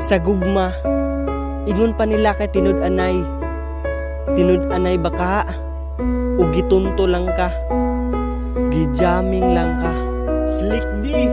Sa gugma, ingon pa nila kay tinud-anay baka o gitunto lang ka, gijaming lang ka. Slick D.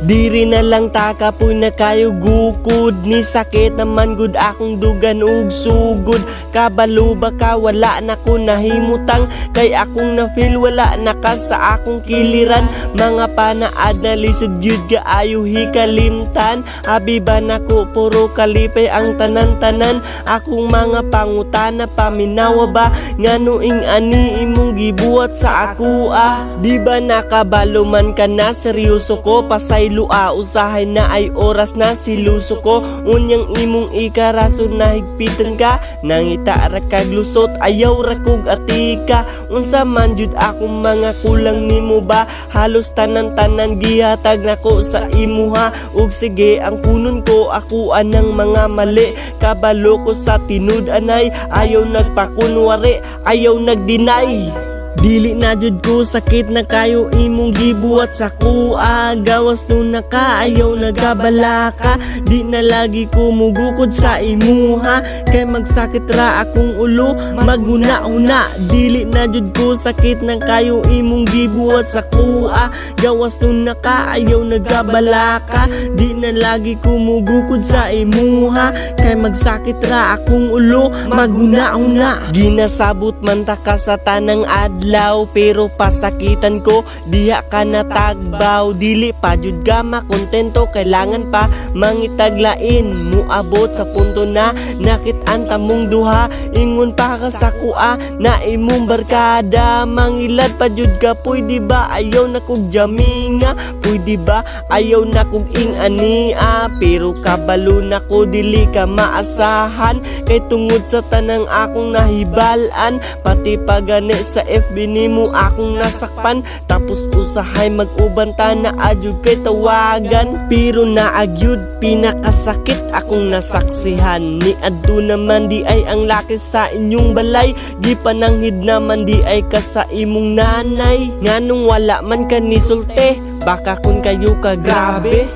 Diri na lang taka po'y na kayo gukod, ni sakit naman gud akong dugan ug sugod. Kabalo baka wala na ko nahimutang, kay akong na feel wala na ka sa akong kiliran. Mga panaad na lisod yun kaayo hikalimtan, abi ba nako puro kalipay ang tanan-tanan. Akong mga pangutana paminawa ba, nganuing ani imong gibuhat sa ako Di ba nakabalo man ka na seryoso ko, pasaylua usahay na ay oras na siluso ko. Unyang imong ikaraso na higpitan ka, nangita ra kag lusot ayaw ra kog atika. Unsa man jud akong mga kulang nimo ba, halos tanan-tanan gihatag nako sa imuha. Ug sige ang kunon ko ako anang mga mali, kabalo ko sa tinud-anay, ayaw nagpakunwari, ayaw nagdinay. Dili na jud ko sakit na kayo imong gibuhat sa kuha, gawas no na ka ayaw nagabala ka. Di na lagi ko mugukod sa imuha, kay magsakit ra akong ulo maguna-una. Dili na jud ko sakit na kayo imong gibuhat sa kuha, gawas no na ka ayaw nagabala ka. Di na lagi ko mugukod sa imuha, kay magsakit ra akong ulo maguna-una. Ginasabot man ta ka sa tanang adlaw, pero pasakitan ko diha ka natagbaw. Dili pa jud ka makontento, kailangan pa mangitaglain. Muabot sa punto na nakit-an tamong duha, ingon pa ka sa kuha na imong barkada. Mangilad pa jud ka, pwede ba ayaw na kog jaminga, pwede ba ayaw na kog ing-ania. Pero kabalo na ko dili ka maasahan, kay tungod sa tanang akong nahibalan, pati pagani sa FB nimo akong nasakpan. Tapos usahay mag-ubanta na adyod kay tawagan, pero naagyud pinakasakit akong nasaksihan. Ni adto naman di ay ang laki sa inyong balay, gipananghid naman di ay ka sa imong nanay. Nganong wala man ka ni sulte, baka kun kayo ka grabe.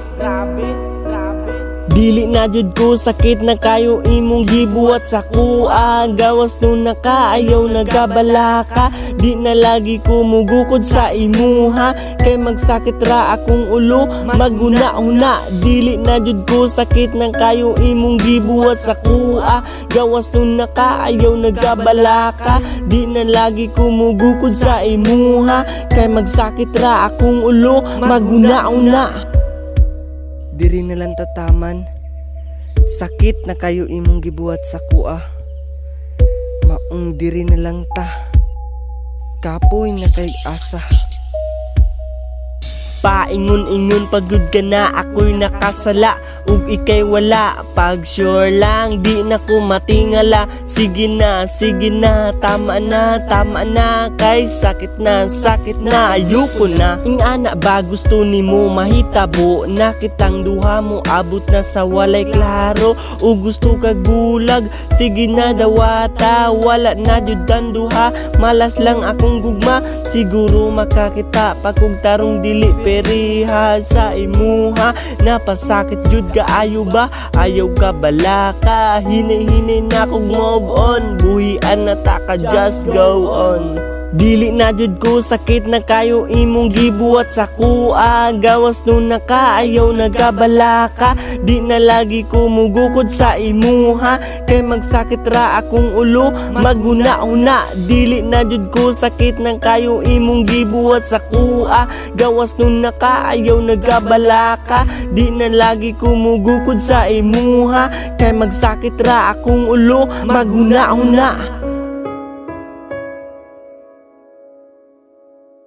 Dili na jud ko sakit na kayo imong gibuhat sa kuha, gawas no na ka ayaw nagabala ka. Di na lagi ko mugukod sa imuha, kay magsakit ra akong ulo maguna-una. Dili na jud ko sakit na kayo imong gibuhat sa kuha, gawas no na ka ayaw nagabala ka. Di na lagi ko mugukod sa imuha, kay magsakit ra akong ulo maguna-una. Diri na lang tataman, sakit na kayo imong gibuhat sa kuha, maong diri na lang ta, kapoy na kay asa. Paingon-ingon pagud ka na ako'y nakasala, ug ikay wala. Pag sure lang di na ko matingala, sige na tama na, kay sakit na ayoko na. Ingana ba gusto nimo mahitabo, na kitang duha mo abot na sa walay klaro. O gusto ka gulag, sige na dawata, wala na jud ang duha, malas lang akong gugma. Siguro makakita pagkog tarong dili periha sa imuha. Napasakit jud ka ayo ba, ayaw ka bala ka, hinay-hinay na kog move on, buhian na ta ka, just go on. Dili na jud ko sakit na kayo imong gibuhat sa kuha, gawas no na ka ayaw nagabala ka. Di na lagi ko mugukod sa imuha, kay magsakit ra akong ulo maguna-una. Dili na jud ko sakit na kayo imong gibuhat sa kuha, gawas no na ka ayaw nagabala ka. Di na lagi ko mugukod sa imuha, kay magsakit ra akong ulo maguna-una.